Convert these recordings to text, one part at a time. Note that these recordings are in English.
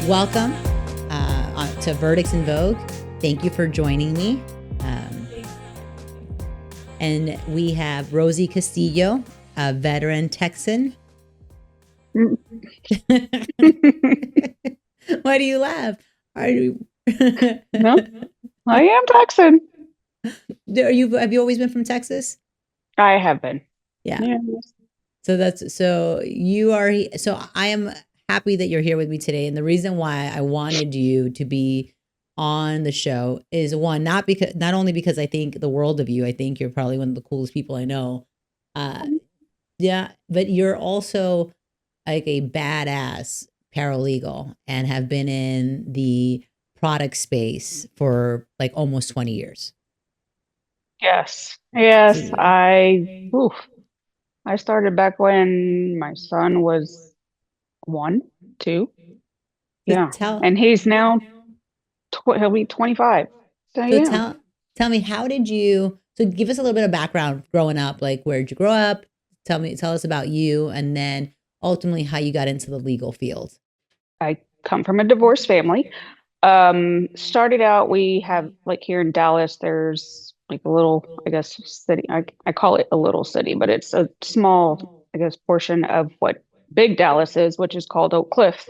Welcome to Verdicts Vogue. Thank you for joining me. And we have Rosi Castillo, a veteran Texan. Why do you laugh? Are you? No, I am Texan. Have you always been from Texas? I have been. Yeah. So you are. So I am happy that you're here with me today. And the reason why I wanted you to be on the show is not only because I think the world of you. I think you're probably one of the coolest people I know. Yeah, but you're also like a badass paralegal and have been in the product space for like almost 20 years. Yes. So, I started back when my son was 1, 2. so Yeah. tell And he's now, he'll be 25. So so yeah. tell me, how did you, so give us a little bit of background growing up, like where'd you grow up? Tell us about you, and then ultimately how you got into the legal field. I come from a divorced family. Started out, we have like here in Dallas, there's like a little, I guess, city. I call it a little city, but it's a small, I guess, portion of what big Dallas is, which is called Oak Cliff.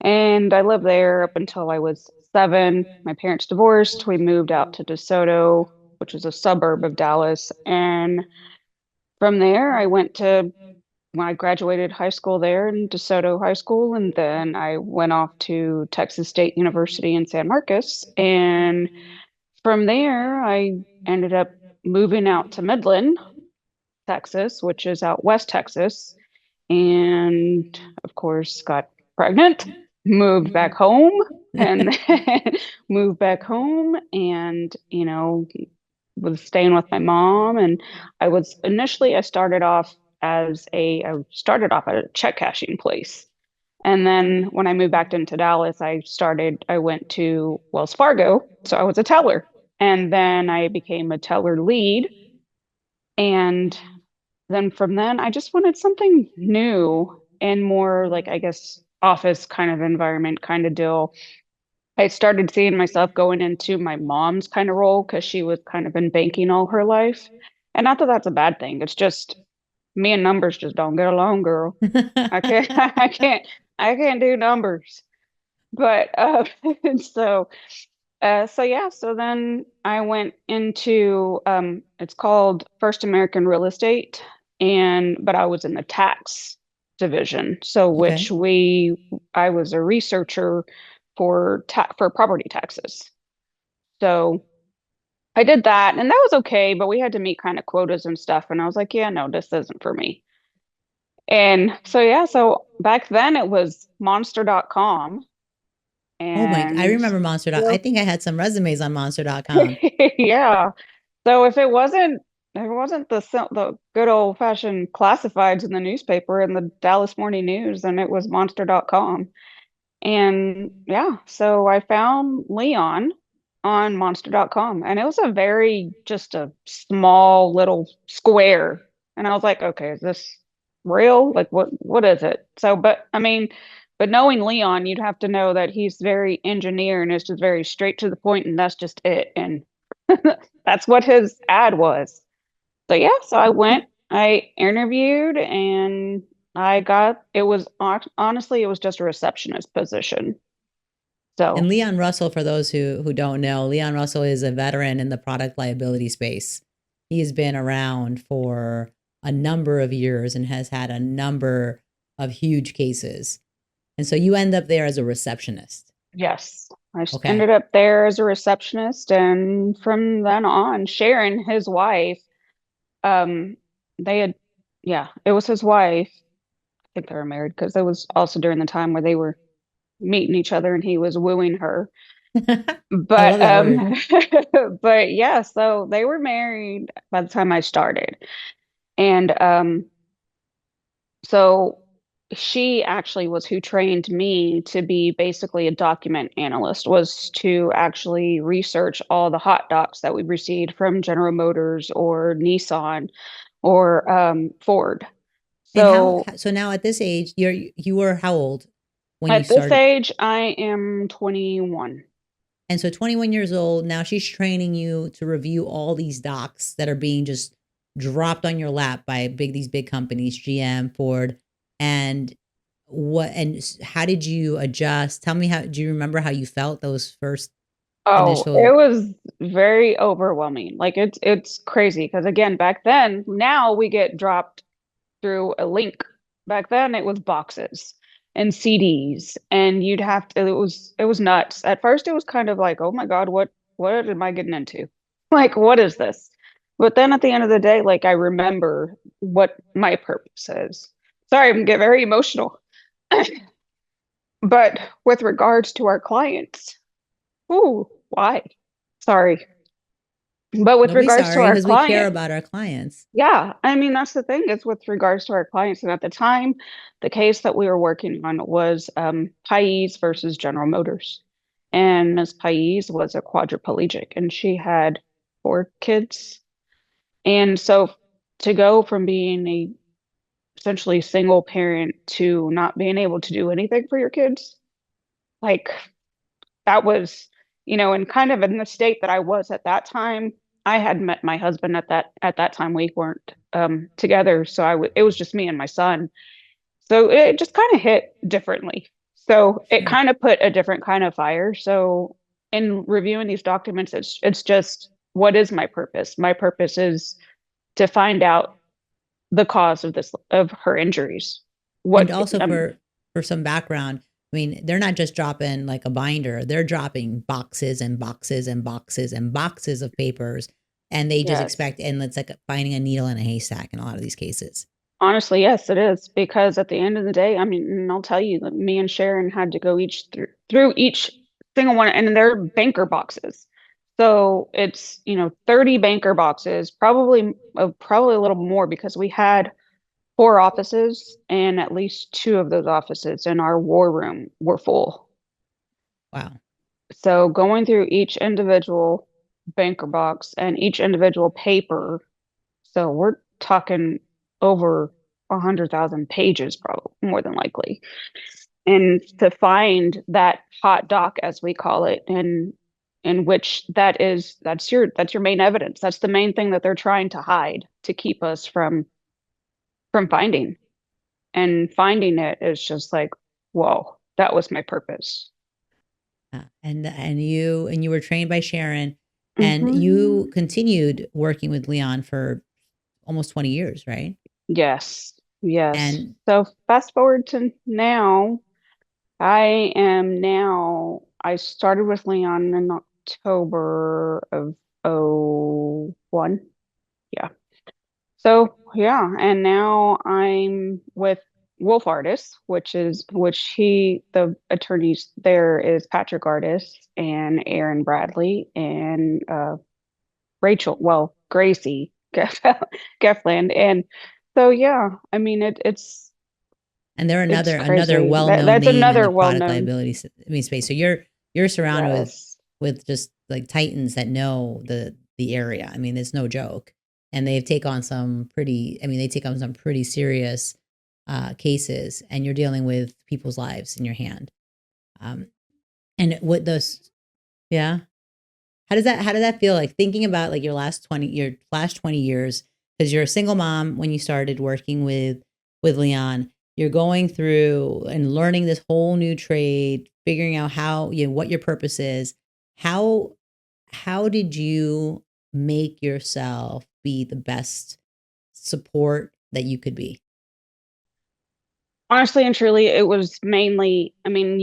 And I lived there up until I was 7. My parents divorced. We moved out to DeSoto, which is a suburb of Dallas. And from there, when I graduated high school there in DeSoto High School, and then I went off to Texas State University in San Marcos. And from there, I ended up moving out to Midland, Texas, which is out West Texas. And of course, got pregnant, moved back home, and moved back home, and was staying with my mom. And I started off I started off at a check cashing place. And then when I moved back into Dallas, I went to Wells Fargo. So I was a teller. And then I became a teller lead. And then from then, I just wanted something new and more like, I guess, office kind of environment kind of deal. I started seeing myself going into my mom's kind of role because she was kind of in banking all her life. And not that that's a bad thing. It's just me and numbers just don't get along, girl. I can't, I can't do numbers. But so so then I went into it's called First American Real Estate, and but I was in the tax division. So Okay. I was a researcher for property taxes. So I did that, and that was okay, but we had to meet kind of quotas and stuff, and I was like, yeah, no, this isn't for me. And so back then it was monster.com. Oh my, I And remember Monster. I well, think I had some resumes on Monster.com. yeah. So if it wasn't the good old fashioned classifieds in the newspaper and the Dallas Morning News, then it was monster.com. And yeah, so I found Leon on monster.com, and it was just a small little square. And I was like, okay, is this real? Like what is it? So but I mean, but knowing Leon, you'd have to know that he's very engineer and it's just very straight to the point, and that's just it. And that's what his ad was. So yeah, so I interviewed, and honestly, it was just a receptionist position. And So Leon Russell, for those who don't know, Leon Russell is a veteran in the product liability space. He has been around for a number of years and has had a number of huge cases. And so you end up there as a receptionist. yes, Okay. ended up there as a receptionist, and from then on, Sharon, his wife, um, they had, yeah, it was his wife. I think they were married because it was also during the time where they were meeting each other and he was wooing her. I love But that word. but yeah, so they were married by the time I started. And so she actually was who trained me to be basically a document analyst, was to actually research all the hot docs that we received from General Motors or Nissan or Ford. And how, So so now at this age, you were how old when you At this started? age, I am 21. And so 21 years old, now she's training you to review all these docs that are being just dropped on your lap by these big companies, GM, Ford. And how did you adjust? Tell me, how do you remember how you felt those first Oh, it initial? was very overwhelming. Like it's crazy because again, back then, now we get dropped through a link. Back then it was boxes and CDs and you'd have to it was nuts. At first it was kind of like, "Oh my God, what am I getting into? Like what is this?" But then at the end of the day, like I remember what my purpose is. Sorry, I'm get very emotional. But with regards to our clients, ooh, why? Sorry. But with Don't be regards to sorry, our because we care client, about our clients. yeah, I mean, that's the thing is with regards to our clients. And at the time, the case that we were working on was Paiz versus General Motors. And Ms. Paiz was a quadriplegic and she had 4 kids. And so to go from being a essentially single parent to not being able to do anything for your kids, like that was, and kind of in the state that I was at that time. I had met my husband at that time. We weren't together, so it was just me and my son. So it just kind of hit differently. So it Sure. kind of put a different kind of fire. So in reviewing these documents, it's just what is my purpose? My purpose is to find out the cause of her injuries. And What also for some background, I mean, they're not just dropping like a binder, they're dropping boxes and boxes and boxes and boxes of papers. And they just Yes. expect, and it's like finding a needle in a haystack in a lot of these cases. Honestly, yes, it is because at the end of the day, I mean, and I'll tell you that me and Sharon had to go each through each single one, and they're banker boxes. So it's 30 banker boxes, probably a little more because we had 4 offices, and at least 2 of those offices in our war room were full. Wow. So going through each individual banker box and each individual paper, so we're talking over 100,000 pages, probably more than likely. And to find that hot doc, as we call it, in which that's your main evidence. That's the main thing that they're trying to hide to keep us from finding. And finding it is just like, whoa, that was my purpose. And you were trained by Sharon, and you Hmm. continued working with Leon for almost 20 years, right? Yes, yes. And So fast forward to now. I started with Leon in October of '01. Yeah. So yeah, and now I'm with Wolf Artists, the attorneys there is Patrick Artist and Aaron Bradley and Gracie Geffland. And so yeah, I mean and they're it's another crazy. well-known That's name in the another product well-known. liability space. So you're surrounded Yes. with just like titans that know the area. I mean, it's no joke. And they take on some pretty serious cases, and you're dealing with people's lives in your hand. Um, and what those, yeah. How does that feel, like thinking about like your last 20 years, because you're a single mom when you started working with Leon. You're going through and learning this whole new trade, figuring out what your purpose is. How did you make yourself be the best support that you could be? Honestly and truly, it was mainly, I mean,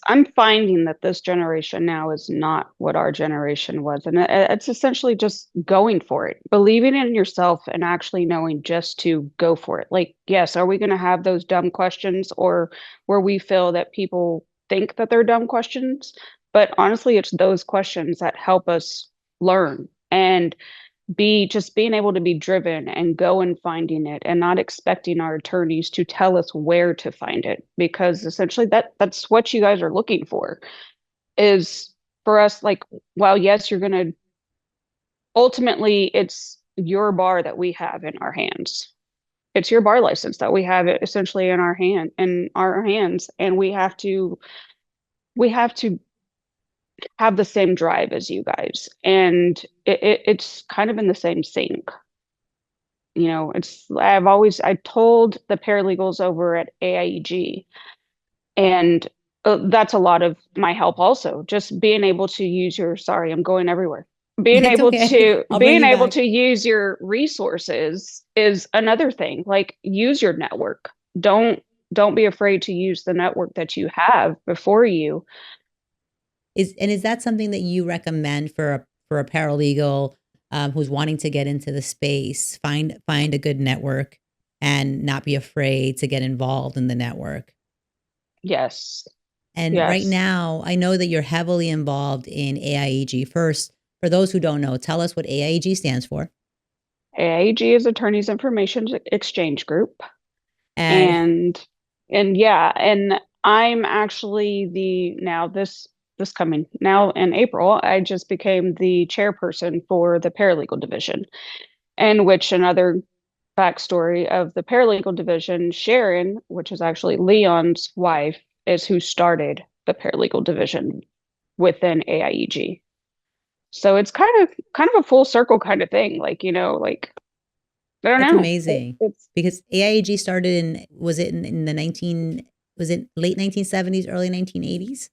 I'm finding that this generation now is not what our generation was. And it's essentially just going for it, believing in yourself and actually knowing just to go for it. Like, yes, are we going to have those dumb questions or where we feel that people think that they're dumb questions? But honestly, it's those questions that help us learn. And being able to be driven and go and finding it and not expecting our attorneys to tell us where to find it because essentially that's what you guys are looking for is for us like well yes you're going to ultimately it's your bar that we have in our hands it's your bar license that we have it essentially in our hands, and we have to have the same drive as you guys, and it's kind of in the same sync. You know, I told the paralegals over at AIEG, and that's a lot of my help also, just being able to use your, sorry, I'm going everywhere. It's okay. I'll bring Being you able back. to use your resources is another thing. Like, use your network. Don't be afraid to use the network that you have before you. Is that something that you recommend for a paralegal who's wanting to get into the space? Find a good network and not be afraid to get involved in the network. Yes. And right Yes. now, I know that you're heavily involved in AIEG. First, for those who don't know, tell us what AIEG stands for. AIG is Attorneys Information Exchange Group. And And yeah, and I'm actually the now this coming now in April, I just became the chairperson for the paralegal division. And which another backstory of the paralegal division, Sharon, which is actually Leon's wife, is who started the paralegal division within AIEG. So it's kind of a full circle kind of thing. Like, you know, like I don't that's know. amazing It's because AIAG started in was it in the 19 was it late 1970s, early 1980s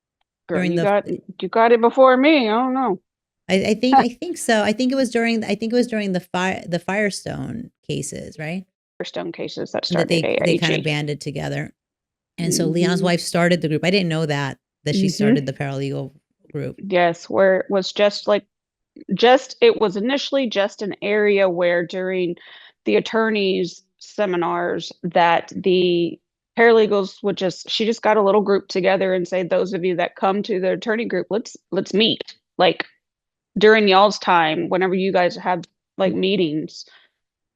girl, during the you got it before me. I don't know. I think so. I think it was during the Firestone cases, right? Stone cases that That started they kind of AIG. banded together. And so Leon's Hmm. wife started the group. I didn't know that she Hmm. started the paralegal group. Yes, where it was just like just it was initially just an area where during the attorneys seminars that the paralegals would just she just got a little group together and say, those of you that come to the attorney group, let's meet. Like during y'all's time, whenever you guys have like meetings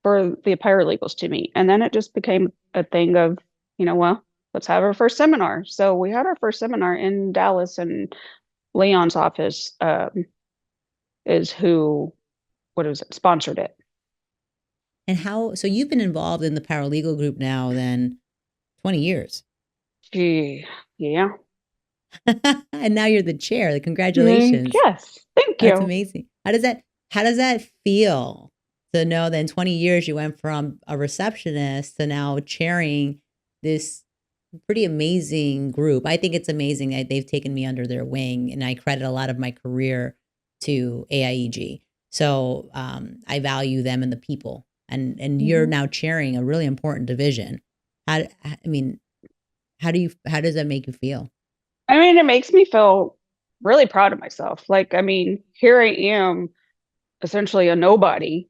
for the paralegals to meet. And then it just became a thing of, you know, well, let's have our first seminar. So we had our first seminar in Dallas, and Leon's office is who, what is it, sponsored it. And how so you've been involved in the paralegal group now then 20 years. Gee, yeah. And now you're the chair. Like, congratulations. Yes, thank That's you. amazing. How does that feel to know that in 20 years you went from a receptionist to now chairing this pretty amazing group? I think it's amazing that they've taken me under their wing, and I credit a lot of my career to AIEG. So I value them and the people. And you're Mhm. now chairing a really important division. I mean, how does that make you feel? I mean, it makes me feel really proud of myself. Like, I mean, here I am, essentially a nobody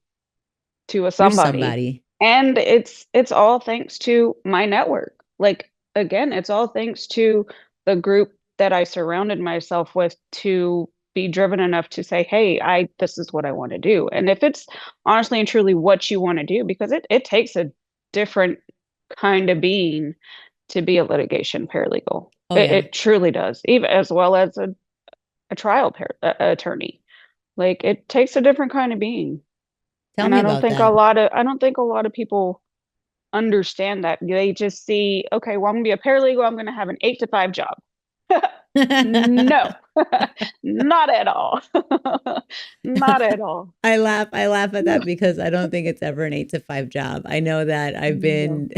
to a You're somebody. somebody. And it's all thanks to my network. Like, again, it's all thanks to the group that I surrounded myself with to be driven enough to say, hey, I this is what I want to do. And if it's honestly and truly what you want to do, because it takes a different kind of being to be a litigation paralegal. Oh yeah. It truly does, even as well as a attorney. Like, it takes a different kind of being. Tell And me about that. I don't think a lot of people understand that. They just see, okay, well, I'm gonna be a paralegal, I'm gonna have an 8 to 5 job. No, not at all. Not at all. I laugh at that because I don't think it's ever an 8 to 5 job. I know that I've No. been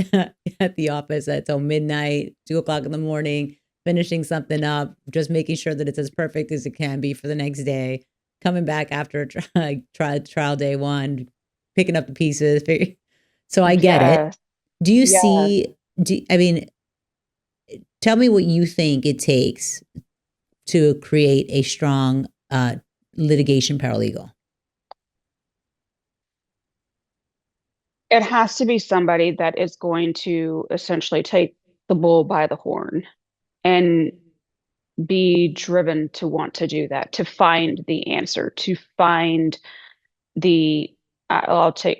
at the office at till midnight, 2 o'clock in the morning, finishing something up, just making sure that it's as perfect as it can be for the next day. Coming back after trial day one, picking up the pieces. So I get it. Yes, Do you yes. see? I mean, tell me what you think it takes to create a strong litigation paralegal. It has to be somebody that is going to essentially take the bull by the horn and be driven to want to do that, to find the answer, to find the I'll say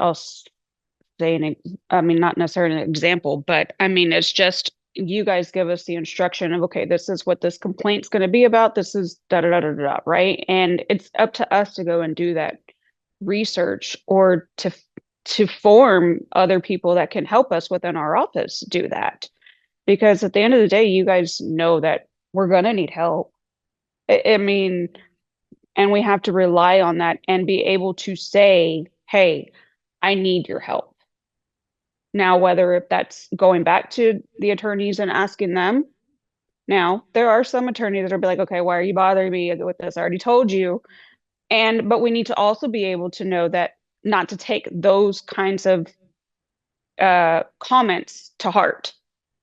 I mean, not necessarily an example, but I mean, it's just you guys give us the instruction of, okay, this is what this complaint's going to be about. This is da da da da da, right? And it's up to us to go and do that research or to to form other people that can help us within our office do that. Because at the end of the day, you guys know that we're going to need help. I mean, and we have to rely on that and be able to say, hey, I need your help. Now, whether if that's going back to the attorneys and asking them, now there are some attorneys that will be like, okay, why are you bothering me with this? I already told you. But we need to also be able to know that not to take those kinds of comments to heart,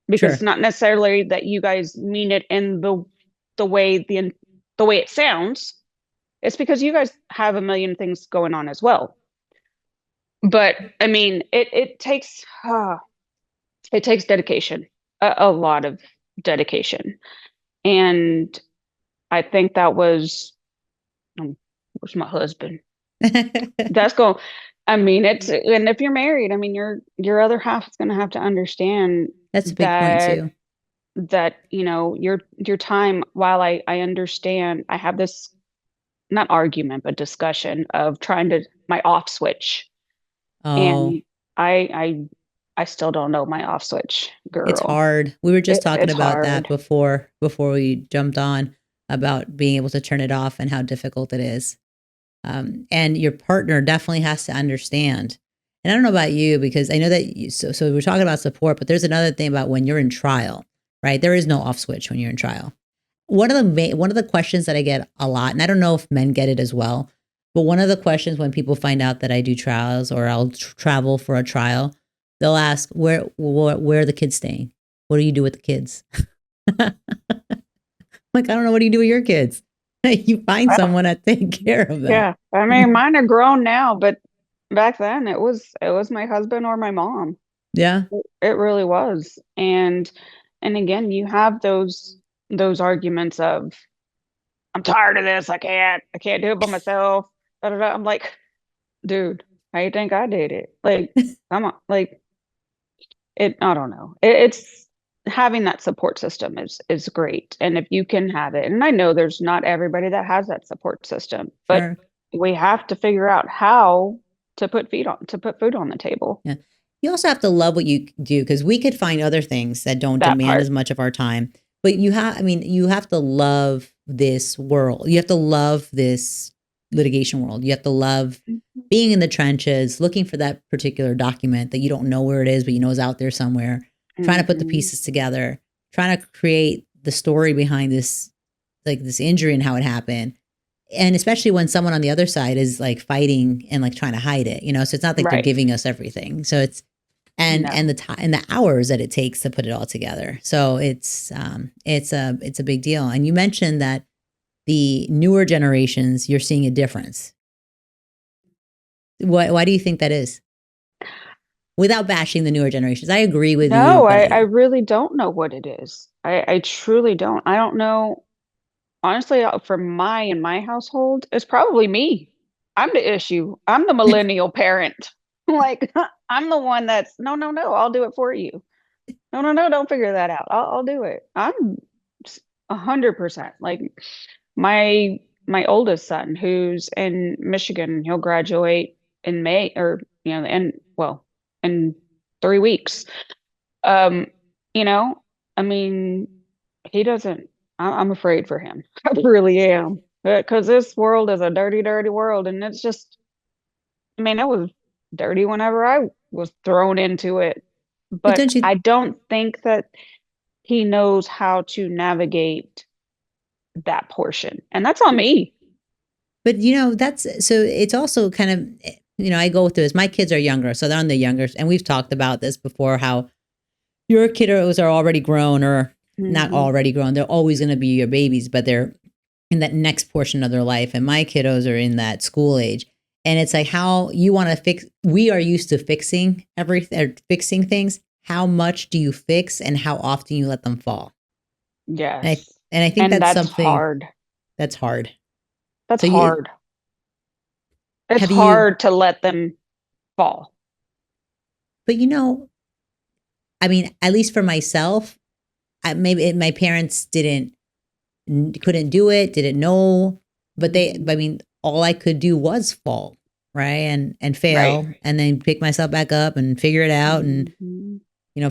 because it's Sure. not necessarily that you guys mean it in the way the way it sounds. It's because you guys have a million things going on as well. But I mean, it takes dedication, a lot of dedication, and I think that was where's my husband? That's going. I mean, it's and if you're married, I mean, your other half is going to have to understand That's a big point that too. your time. While I understand, I have this not argument but discussion of trying to my off switch, Oh, and I I I still don't know my off switch, it's girl. hard. We were just talking It's about that hard. before we jumped on about being able to turn it off and how difficult it is. And your partner definitely has to understand. And I don't know about you because I know that so we're talking about support, but there's another thing about when you're in trial, right? There is no off switch when you're in trial. One of the questions that I get a lot, and I don't know if men get it as well, but one of the questions when people find out that I do trials or I'll travel for a trial, they'll ask where are the kids staying? What do you do with the kids? Like, I don't know. What do you do with your kids? You find Well, someone to take care of them. yeah. I mean, mine are grown now, but back then it was my husband or my mom. Yeah. It really was. And again, you have those arguments of I'm tired of this. I can't do it by myself. Da, da, da. I'm like, dude, how you think I did it? Like, come on. Like I don't know. It's having that support system is great. And if you can have it, and I know there's not everybody that has that support system, but Sure. we have to figure out how to put food on the table. Yeah. You also have to love what you do because we could find other things that don't That demand part. as much of our time. But I mean, you have to love this world. You have to love this litigation world. You have to love Mhm. being in the trenches, looking for that particular document that you don't know where it is, but you know is out there somewhere, trying to put the Mhm. pieces together, trying to create the story behind this, like this injury and how it happened. And especially when someone on the other side is like fighting and like trying to hide it, so it's not like they're Right. giving us everything. So it's and No. the time and the hours that it takes to put it all together. So it's a big deal. And you mentioned that the newer generations, you're seeing a difference. Why do you think that is? Without bashing the newer generations, I agree with you, No, but I really don't know what it is. I truly don't. I don't know. Honestly, for in my household, it's probably me. I'm the issue. I'm the millennial parent. Like, I'm the one that's no, no, no, I'll do it for you. No, no, no, don't figure that out. I'll do it. I'm 100%. Like my oldest son, who's in Michigan, he'll graduate in May or in 3 weeks. Um, you know, I mean, he doesn't. I'm afraid for him. I really am, because this world is a dirty, dirty world, and it's just. I mean, it was dirty whenever I was thrown into it, but but don't you? I don't think that he knows how to navigate that portion, and that's on me. But that's so. It's also kind of I go through this. My kids are younger, so they're on the younger, and we've talked about this before. How your kiddos are already grown, or not Hmm. already grown. They're always going to be your babies, but they're in that next portion of their life. And my kiddos are in that school age. And it's like how you want to fix. We are used to fixing everything, fixing things. How much do you fix, and how often you let them fall? And I, Yes, and I think and that's that's something hard. that's hard. That's So you hard. It's have you, hard to let them fall. but I mean, at least for myself, my parents couldn't do it, didn't know, but I Mhm. mean, all I could do was fall, right? And Right. fail, and then pick myself back up and figure it out, and Mhm.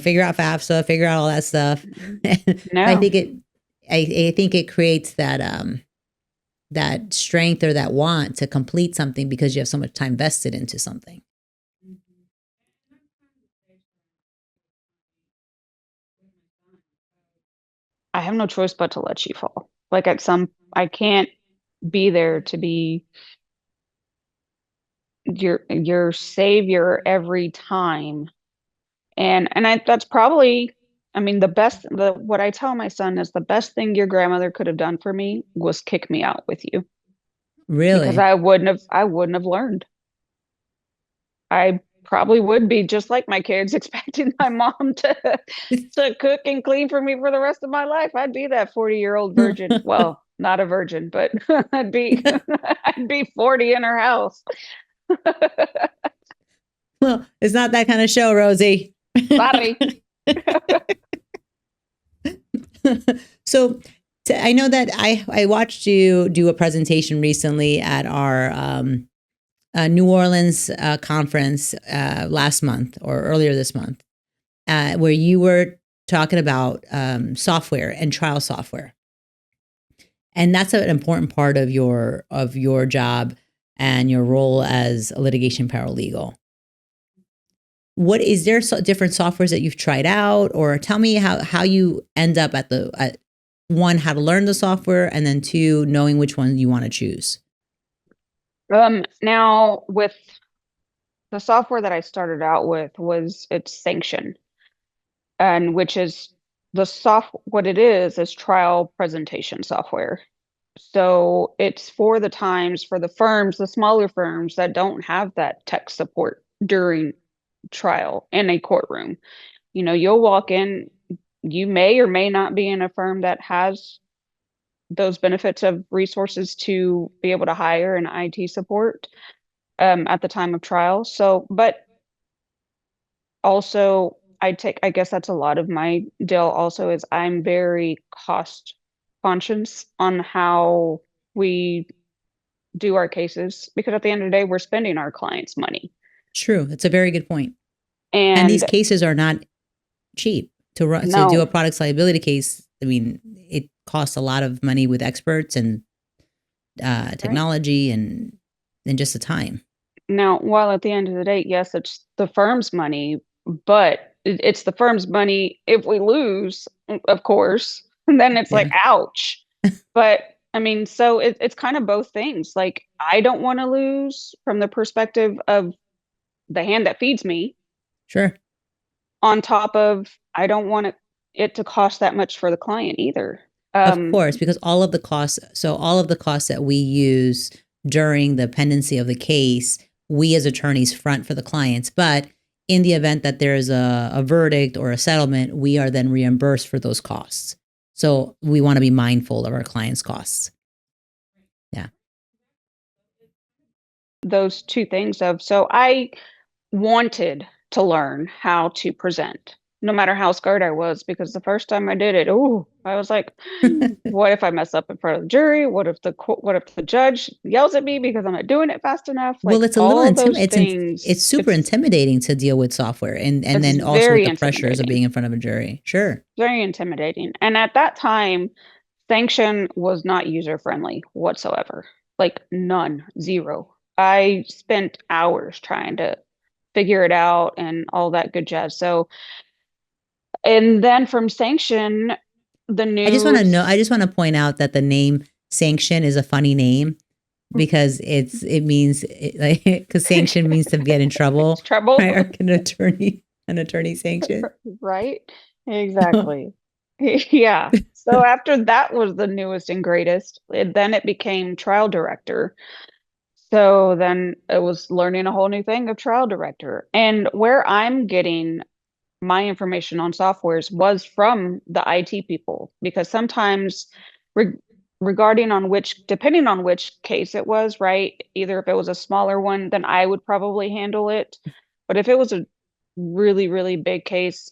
figure out FAFSA, figure out all that stuff. Mhm. But I No. think I think it creates that strength or that want to complete something because you have so much time vested into something. I have no choice but to let you fall. Like I can't be there to be your savior every time. And that's probably, I mean, the what I tell my son is the best thing your grandmother could have done for me was kick me out with you, because Really? I wouldn't have learned. I probably would be just like my kids, expecting my mom to cook and clean for me for the rest of my life. I'd be that 40-year-old virgin. Well, not a virgin, but I'd be 40 in her house. Well, it's not that kind of show, Rosie. Sorry. So I know that I watched you do a presentation recently at our New Orleans conference last month or earlier this month, where you were talking about software and trial software, and that's an important part of your job and your role as a litigation paralegal. What is there different softwares that you've tried out, or tell me how you end up at one, how to learn the software, and then two, knowing which one you want to choose. Now with the software that I started out with it's Sanction, and which is what it is trial presentation software. So it's for the firms, the smaller firms that don't have that tech support during trial in a courtroom. You'll walk in, you may or may not be in a firm that has those benefits of resources to be able to hire an IT support at the time of trial. So, but also I guess that's a lot of my deal also is I'm very cost conscious on how we do our cases, because at the end of the day, we're spending our clients' money. True, that's a very good point. And these And cases are not cheap to run. To do a no, products liability case, I mean, it costs a lot of money with experts and right. technology and just the time. Now, while at the end of the day, yes, it's the firm's money, but it's the firm's money if we lose, of course, and then it's like, Yeah, ouch. But I mean, so it's kind of both things. Like, I don't want to lose from the perspective of the hand that feeds me, sure. on top of I don't want it to cost that much for the client either. Of course, because all of the costs that we use during the pendency of the case, we as attorneys front for the clients. But in the event that there is a verdict or a settlement, we are then reimbursed for those costs. So we want to be mindful of our clients' costs. Yeah. Those two things of so I wanted to learn how to present, no matter how scared I was, because the first time I did it, oh, I was like, what if I mess up in front of the jury? What if the judge yells at me because I'm not doing it fast enough? Well, Like it's a little all those it's things, super intimidating to deal with software and it's then also with very the pressures of intimidating, being in front of a jury. Sure. very intimidating. And at that time, Sanction was not user friendly whatsoever. Like none, zero. I spent hours trying to figure it out and all that good jazz. So, and then from Sanction, the I news, just want to point out that the name sanction is a funny name because it means like because sanction means to get in trouble, trouble, right? Or an attorney sanction. right? Exactly. Yeah. So after that was the newest and greatest, then it became trial director. So then it was learning a whole new thing of trial director. And where I'm getting my information on softwares was from the IT people, because sometimes re- regarding on which depending on which case it was, right? Either if it was a smaller one, then I would probably handle it. But if it was a really, really big case,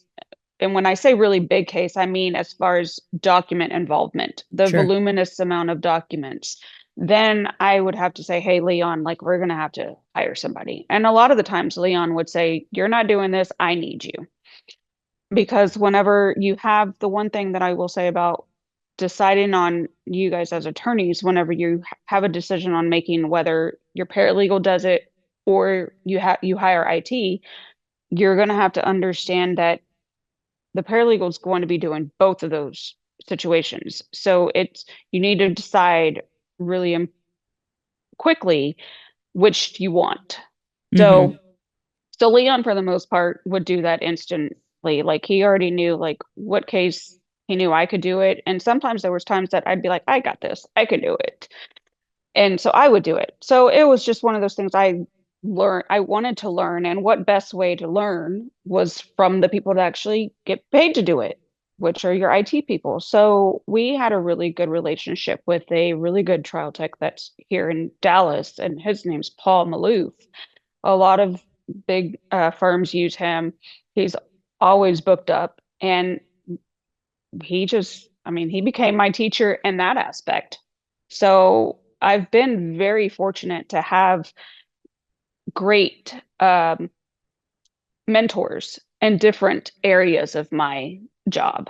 and when I say really big case, I mean as far as document involvement, the Sure. voluminous amount of documents, then I would have to say, hey, Leon, like we're going to have to hire somebody. And a lot of the times Leon would say, you're not doing this. I need you. Because whenever you have the one thing that I will say about deciding on you guys as attorneys, whenever you have a decision on making whether your paralegal does it or you hire IT, you're going to have to understand that the paralegal is going to be doing both of those situations. So it's you need to decide really quickly which you want. Mm-hmm. So so Leon for the most part would do that instantly. Like he already knew like what case he knew I could do it. And sometimes there was times that I'd be like, I got this. I can do it. And so I would do it. So it was just one of those things I wanted to learn, and what best way to learn was from the people that actually get paid to do it, which are your IT people. So we had a really good relationship with a really good trial tech that's here in Dallas, and his name's Paul Maloof. A lot of big firms use him. He's always booked up, and I mean, he became my teacher in that aspect. So I've been very fortunate to have great mentors in different areas of my job.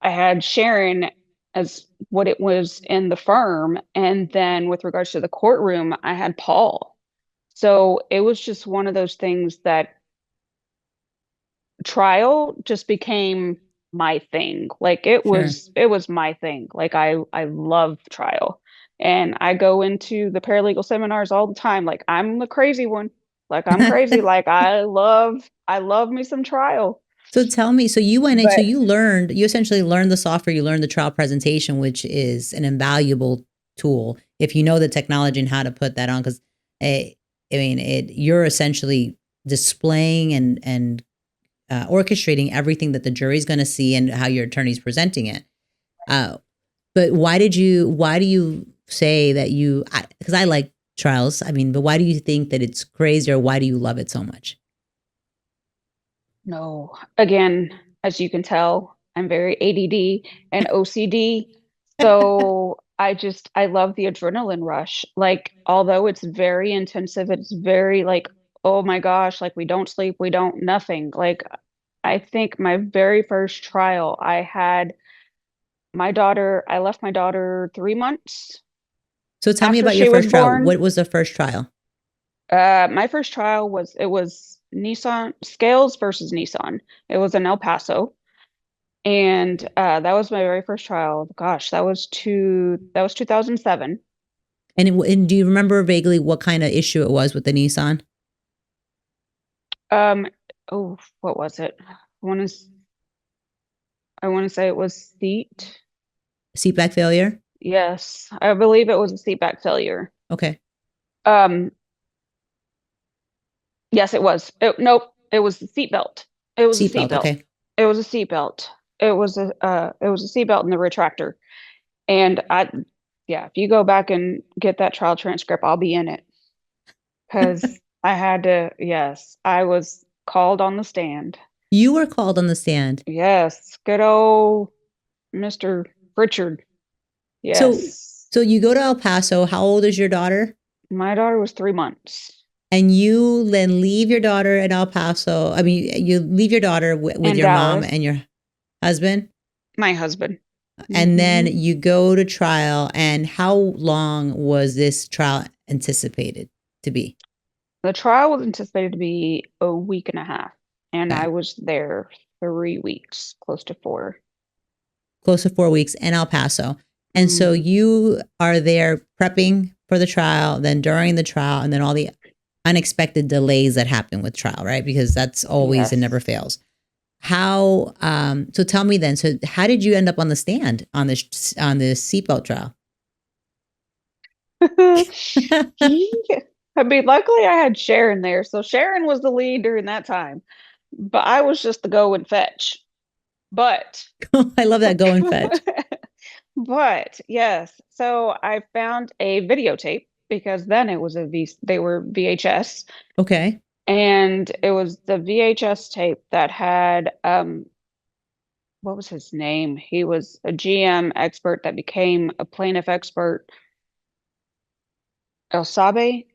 I had Sharon as what it was in the firm. And then with regards to the courtroom, I had Paul. So it was just one of those things that trial just became my thing. Like Sure. it was my thing. Like I love trial. And I go into the paralegal seminars all the time. Like I'm the crazy one. Like I'm crazy. Like I love me some trial. So tell me, so you went in, so But you essentially learned the software, you learned the trial presentation, which is an invaluable tool if you know the technology and how to put that on. Because you're essentially displaying and orchestrating everything that the jury's going to see and how your attorney's presenting it. Uh, but why do you say that because I like trials. I mean, but why do you think that it's crazy, or why do you love it so much? no, again, as you can tell, I'm very ADD and OCD. So I love the adrenaline rush. Like, although it's very intensive, it's very like, oh my gosh, like we don't sleep, we don't nothing. Like, I think my very first trial, I left my daughter 3 months So tell me after about your she was first trial. born. What was the first trial? My first trial was Nissan Scales versus Nissan. It was in El Paso. And that was my very first trial. Gosh, that was 2007. And do you remember vaguely what kind of issue it was with the Nissan? Um, oh, what was it? I want to say it was seat. Seatback failure? Yes, I believe it was a seat back failure. Okay. Um, yes, it was. Nope, it was the seat belt. It was a seat Seatbelt. belt. Okay. It was a seat belt. It was a seat belt in the retractor. And yeah, if you go back and get that trial transcript, I'll be in it. Because I had to, yes, I was called on the stand. You were called on the stand. Yes, good old Mr. Richard. So, Yes. so you go to El Paso. How old is your daughter? My daughter was 3 months And you then leave your daughter in El Paso. I mean, you leave your daughter with in your mom Dallas. and your husband, My husband. and then Hmm. you go to trial. And how long was this trial anticipated to be? The trial was anticipated to be a week and a half, and I Okay. was there 3 weeks, close to four. Close to 4 weeks in El Paso. And so Hmm. you are there prepping for the trial, then during the trial, and then all the unexpected delays that happen with trial, right? Because that's always and never Yes. fails. So tell me then, so how did you end up on the stand on this seatbelt trial? I mean, luckily I had Sharon there. So Sharon was the lead during that time, but I was just the go and fetch. But, I love that go and fetch. but yes. So I found a videotape because then they were VHS, Okay. and it was the VHS tape that had, what was his name? He was a GM expert that became a plaintiff expert. El Sabe.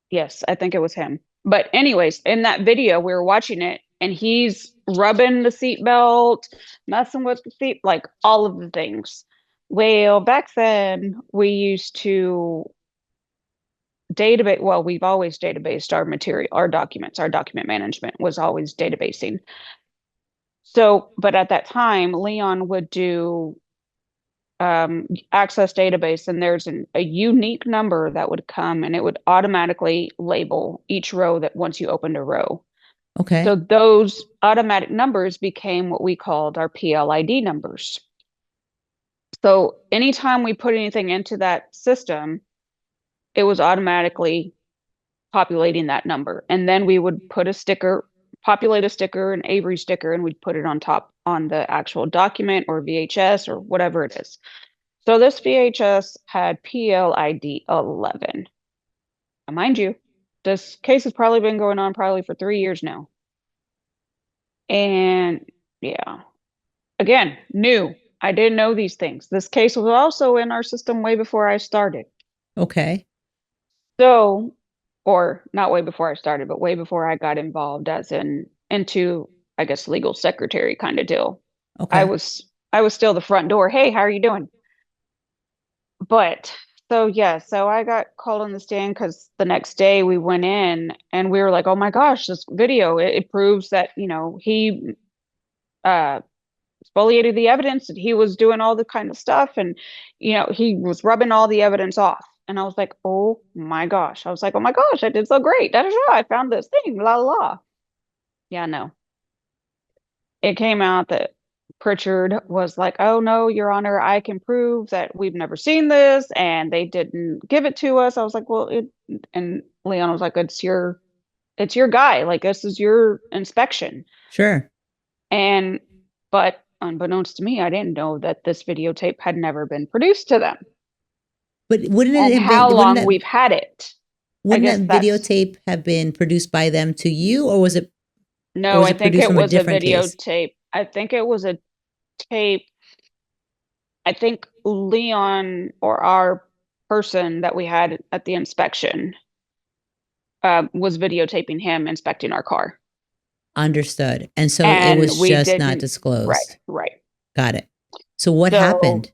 Yes, I think it was him. But anyways, in that video, we were watching it and he's rubbing the seatbelt, messing with the seat, like all of the things. Well, back then we used to database, well, we've always databased our material, our documents, our document management was always databasing. So, but at that time, Leon would do access database, and there's a unique number that would come and it would automatically label each row that once you opened a row. So Okay. those automatic numbers became what we called our PLID numbers. So anytime we put anything into that system, it was automatically populating that number. And then we would put a sticker, populate a sticker, an Avery sticker, and we'd put it on top on the actual document or VHS or whatever it is. So this VHS had PLID 11. And mind you, this case has probably been going on probably for 3 years now. And yeah, again, new. I didn't know these things. This case was also in our system way before I started. Okay. So, or not way before I started, but way before I got involved as into, I guess, legal secretary kind of deal. I Okay. was I was still the front door. Hey, how are you doing? But so yeah, so I got called on the stand because the next day we went in and we were like, oh my gosh, this video, it proves that, he uh spoliated the evidence and he was doing all the kind of stuff and he was rubbing all the evidence off. And I was like, oh my gosh. I was like, oh my gosh, I did so great. Da, da, da, I found this thing, la la la. Yeah, no. It came out that Pritchard was like, oh no, Your Honor, I can prove that we've never seen this and they didn't give it to us. I was like, well, and Leon was like, it's your guy. Like, this is your inspection. Sure. And, but unbeknownst to me, I didn't know that this videotape had never been produced to them But wouldn't it and have how been, long we've had it. I wouldn't guess that that's videotape have been produced by them to you, or no, was I it think produced it from a was a different case? videotape. I think it was a tape. I think Leon or our person that we had at the inspection was videotaping him inspecting our car. Understood. And so it And was we just not didn't, right, disclosed. right. Got it. So what So happened?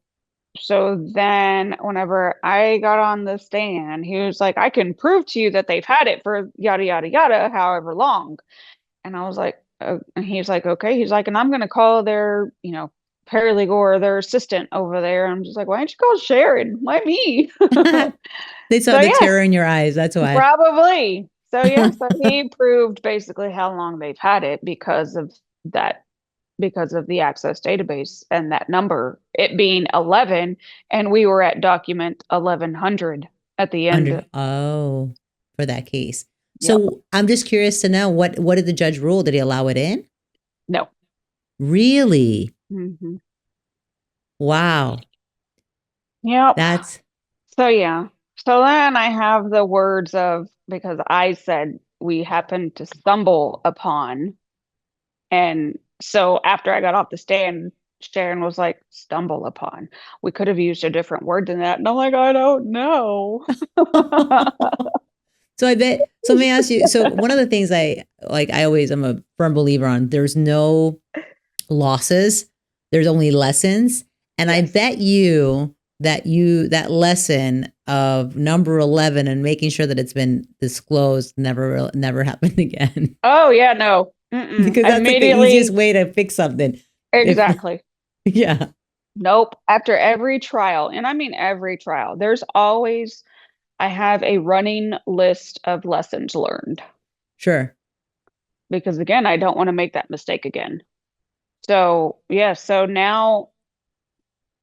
So then, whenever I got on the stand, he was like, I can prove to you that they've had it for yada, yada, yada, however long. And I was like, and he's like, okay. He's like, and I'm going to call their, paralegal or their assistant over there. I'm just like, why don't you call Sharon? Why me? They saw So, the yes, terror in your eyes. That's why. probably. So, yeah, so he proved basically how long they've had it because of that because of the access database and that number, it being 11, and we were at document 1100 at the end. For that case. Yep. So I'm just curious to know what did the judge rule? Did he allow it in? No. Really? Mm-hmm. Wow. Yep. That's So, yeah. So then I have the words of, because I said we happened to stumble upon. And so after I got off the stand, Sharon was like, stumble upon. We could have used a different word than that. And I'm like, I don't know. so I bet. So let me ask you. So one of the things I'm a firm believer on, there's no losses. There's only lessons. And I Yes. bet that lesson of number 11 and making sure that it's been disclosed never happened again. Oh, yeah, no. Mm-mm. Because that's like the easiest Immediately, way to fix something. exactly. Yeah, Nope. After every trial, and I mean every trial, I have a running list of lessons learned sure. because, again, I don't want to make that mistake again. So, yeah, so now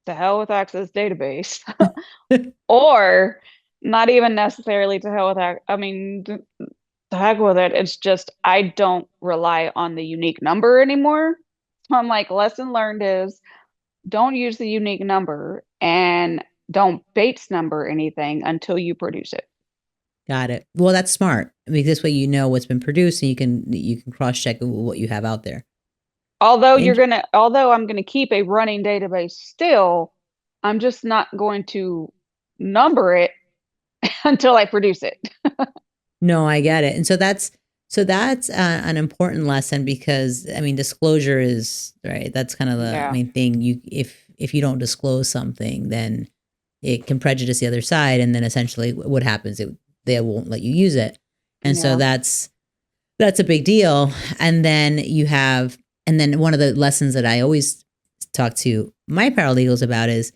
to hell with Access Database, or not even necessarily to hell with that. I mean, to heck with it. It's just I don't rely on the unique number anymore. So I'm like, lesson learned is don't use the unique number and don't Bates number anything until you produce it. Got it. Well, that's smart. I mean, this way you know what's been produced and you can cross check what you have out there. And Although I'm gonna keep a running database still, I'm just not going to number it until I produce it. No, I get it. And so that's an important lesson because I mean disclosure is right. That's kind of the Yeah. main thing. You if you don't disclose something, then it can prejudice the other side, and then essentially what happens? They won't let you use it, and so Yeah. that's a big deal. And then and then one of the lessons that I always talk to my paralegals about is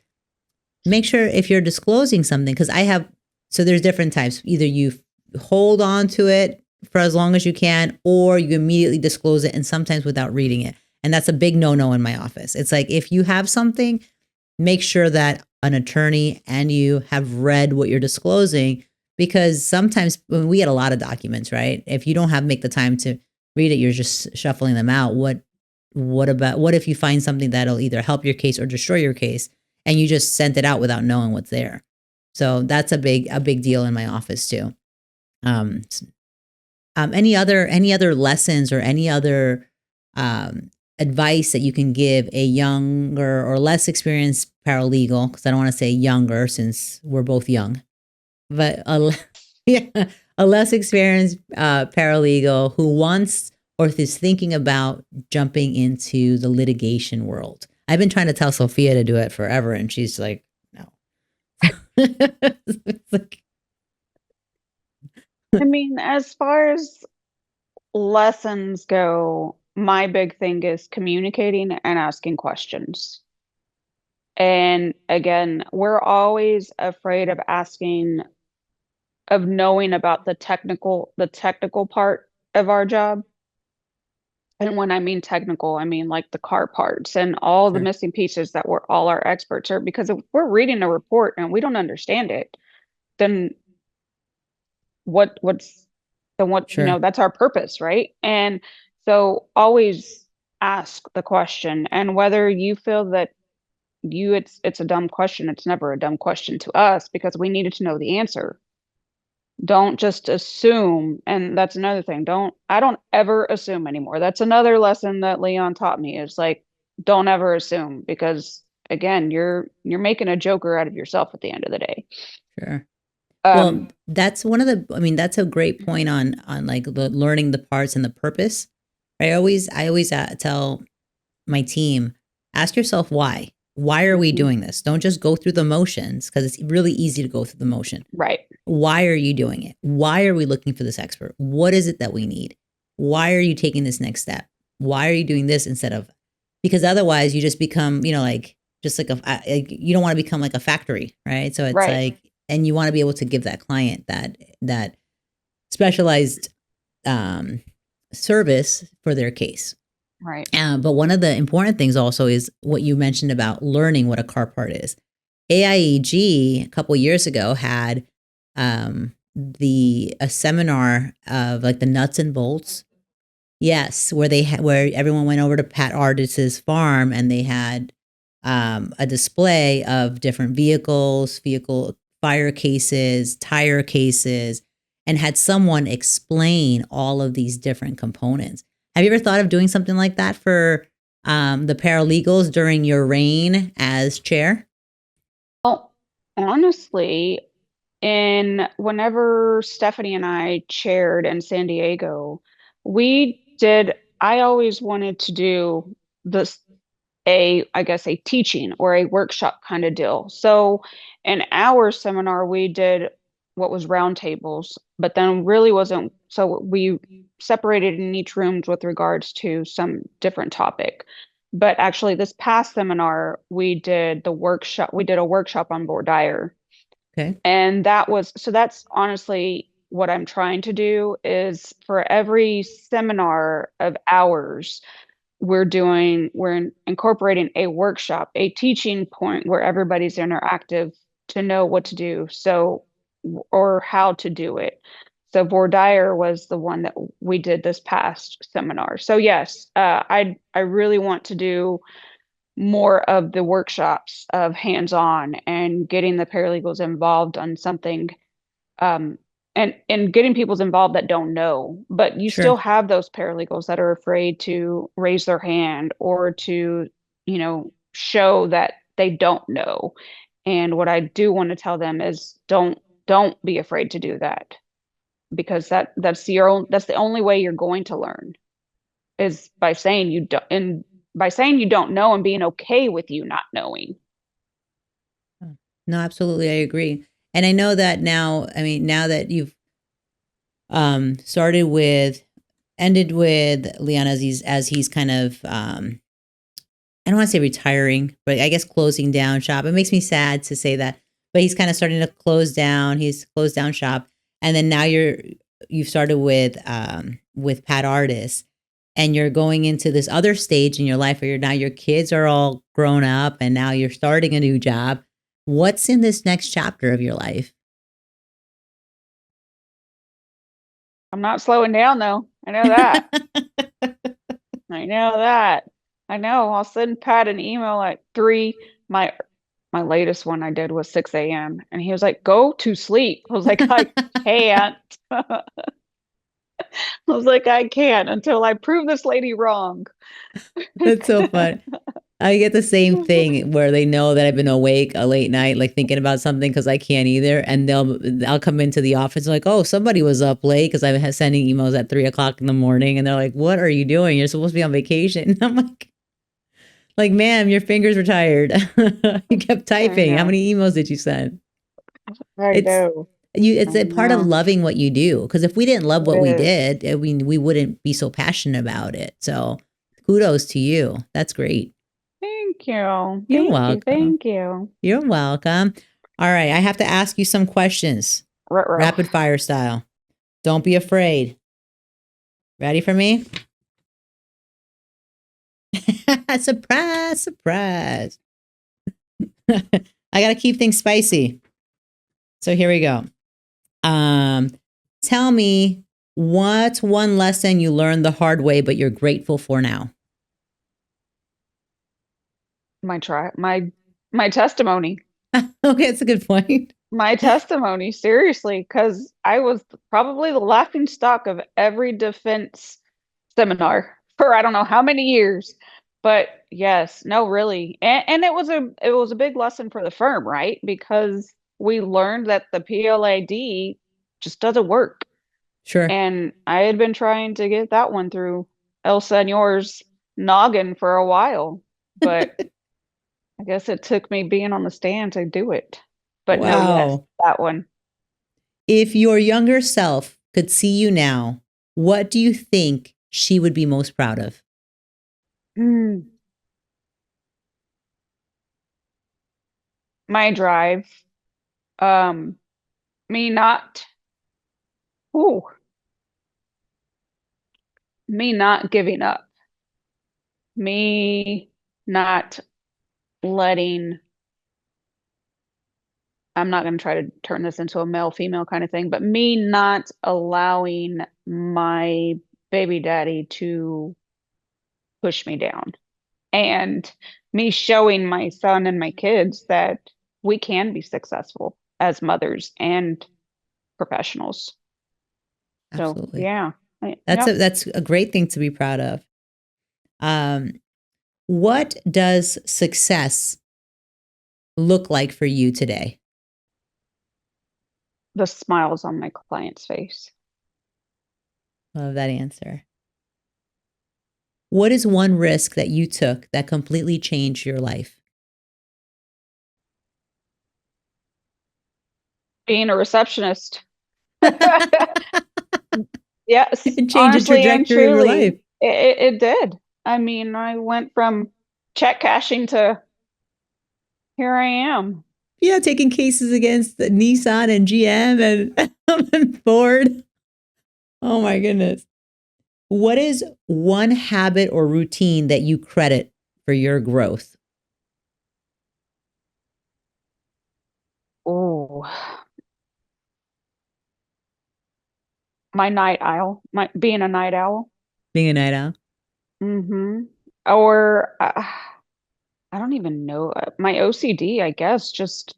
make sure if you're disclosing something, because so there's different types. Either you hold on to it for as long as you can, or you immediately disclose it, and sometimes without reading it. And that's a big no-no in my office. It's like, if you have something, make sure that an attorney and you have read what you're disclosing, because sometimes when we get a lot of documents, right? If you don't make the time to read it, you're just shuffling them out. What if you find something that'll either help your case or destroy your case, and you just sent it out without knowing what's there? So that's a big deal in my office too. Um, any other lessons or any other advice that you can give a younger or less experienced paralegal? Because I don't want to say younger since we're both young, but yeah, a less experienced paralegal who wants or is thinking about jumping into the litigation world. I've been trying to tell Sophia to do it forever, and she's like, no. It's like, I mean, as far as lessons go, my big thing is communicating and asking questions. And again, we're always afraid of asking, of knowing about the technical part of our job. And when I mean technical, I mean like the car parts and all the sure, missing pieces that we're all our experts are, because if we're reading a report and we don't understand it, then what's then what, sure, that's our purpose, right? And so always ask the question, and whether you feel that it's a dumb question, it's never a dumb question to us because we needed to know the answer. Don't just assume. And that's another thing. I don't ever assume anymore. That's another lesson that Leon taught me, is like, don't ever assume, because again, you're making a joker out of yourself at the end of the day. sure. Um, Well, that's one of the. I mean, that's a great point on like the learning the parts and the purpose. I always tell my team, ask yourself why. Why are we mhm, doing this? Don't just go through the motions, because it's really easy to go through the motion. right, Why are you doing it? Why are we looking for this expert? What is it that we need? Why are you taking this next step? Why are you doing this instead of? Because otherwise, you just become, like just like you don't want to become like a factory, right? So it's right, like, and you want to be able to give that client that specialized um, service for their case. right. But one of the important things also is what you mentioned about learning what a car part is. AIEG a couple years ago had a seminar of like the nuts and bolts. Yes, where everyone went over to Pat Ardis's farm, and they had a display of different vehicle fire cases, tire cases, and had someone explain all of these different components. Have you ever thought of doing something like that for the paralegals during your reign as chair? Well, honestly, in whenever Stephanie and I chaired in San Diego, I always wanted to do this, I guess, a teaching or a workshop kind of deal. So in our seminar, we did what was roundtables, but then really wasn't. So we separated in each rooms with regards to some different topic. But actually, this past seminar, we did the workshop. We did a workshop on voir dire, Okay, and that's honestly what I'm trying to do, is for every seminar of ours, we're incorporating a workshop, a teaching point where everybody's interactive to know what to do, so, or how to do it. So voir dire was the one that we did this past seminar. So yes, I really want to do more of the workshops of hands-on and getting the paralegals involved on something, um, and getting people's involved that don't know. But you still sure. have those paralegals that are afraid to raise their hand or to, show that they don't know. And what I do want to tell them is don't be afraid to do that, because that's the only way you're going to learn, is by saying you don't, and by saying you don't know and being okay with you not knowing. No, absolutely. I agree. And I know that now, I mean, now that you've ended with Leon as he's kind of, I don't want to say retiring, but I guess closing down shop. It makes me sad to say that, but he's kind of starting to close down. He's closed down shop. And then now you've started with Pat Artist, and you're going into this other stage in your life where now your kids are all grown up and now you're starting a new job. What's in this next chapter of your life? I'm not slowing down though. I know that. I know that. I know. I'll send Pat an email at 3. My latest one I did was 6 a.m. and he was like, "Go to sleep." I was like, "I can't." I was like, "I can't until I prove this lady wrong." That's so fun. I get the same thing where they know that I've been awake a late night, like thinking about something because I can't either. And I'll come into the office like, oh, somebody was up late because I've been sending emails at 3 o'clock in the morning. And they're like, what are you doing? You're supposed to be on vacation. And I'm like, ma'am, your fingers were tired. You kept typing. How many emails did you send? I know. It's a part of loving what you do. Because if we didn't love what we did, we wouldn't be so passionate about it. So kudos to you. That's great. Thank you. You're welcome. Thank you. You're welcome. All right. I have to ask you some questions. Rapid fire style. Don't be afraid. Ready for me? Surprise, surprise. I got to keep things spicy. So here we go. Tell me, what's one lesson you learned the hard way, but you're grateful for now? My testimony. Okay, that's a good point. My testimony, seriously, because I was probably the laughing stock of every defense seminar for I don't know how many years. But yes, no, really. And it was a big lesson for the firm, right? Because we learned that the PLAD just doesn't work. Sure. And I had been trying to get that one through El Senor's noggin for a while, but I guess it took me being on the stand to do it. But wow. No, yes, that one. If your younger self could see you now, what do you think she would be most proud of? My drive. Me not me not giving up. Me not letting, I'm not going to try to turn this into a male female kind of thing, but me not allowing my baby daddy to push me down, and me showing my son and my kids that we can be successful as mothers and professionals. Absolutely. So yeah, that's a great thing to be proud of. What does success look like for you today? The smiles on my client's face. Love that answer. What is one risk that you took that completely changed your life? Being a receptionist. Yes, it changed the trajectory of your life. It did. I mean, I went from check cashing to here I am. Yeah, taking cases against Nissan and GM and Ford. Oh my goodness. What is one habit or routine that you credit for your growth? Oh, my night owl, being a night owl. Being a night owl. Or I don't even know. My OCD, I guess, just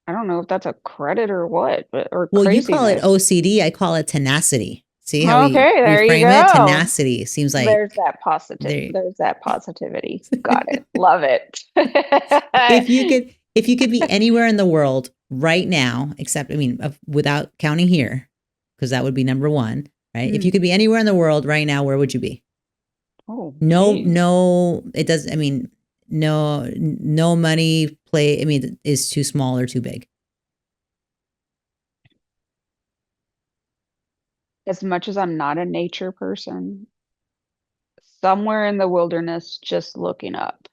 I don't know if that's a credit or what, or well, craziness. You call it OCD. I call it tenacity. See how we there you go. it? Tenacity seems like there's that positivity. Got it. Love it. If you could If you could be anywhere in the world right now, except, without counting here, because that would be number one, right? If you could be anywhere in the world right now, where would you be? Oh, No, it does. No money play. Is too small or too big. as much as I'm not a nature person, somewhere in the wilderness, just looking up,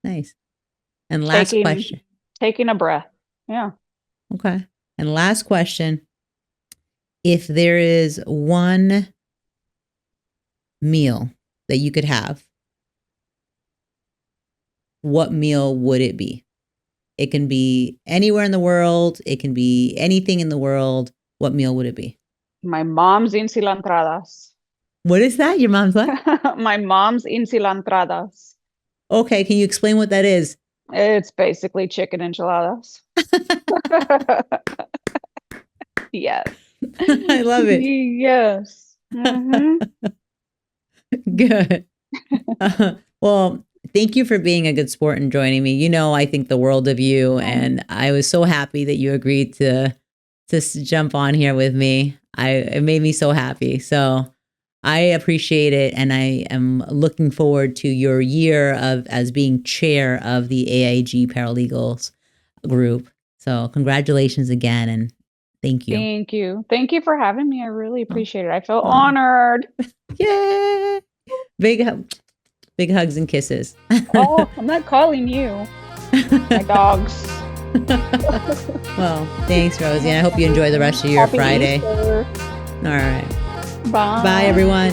Nice. And last question. taking a breath. Yeah. Okay. And last question. If there is one meal that you could have, what meal would it be? It can be anywhere in the world. It can be anything in the world. What meal would it be? My mom's encilantradas. What is that? Your mom's what? My mom's encilantradas. Okay. Can you explain what that is? It's basically chicken enchiladas. Yes. I love it. Yes. Good. Well, thank you for being a good sport and joining me. I think the world of you, and I was so happy that you agreed to jump on here with me. It made me so happy. So I appreciate it, and I am looking forward to your year as being chair of the AIEG Paralegals group. So congratulations again, and thank you. Thank you. Thank you for having me. I really appreciate it. I feel honored. Yeah. Big hugs and kisses. Oh, I'm not calling you. My dogs. Well, thanks, Rosie. And I hope you enjoy the rest of your Happy Friday. Easter. All right. Bye. Bye, everyone.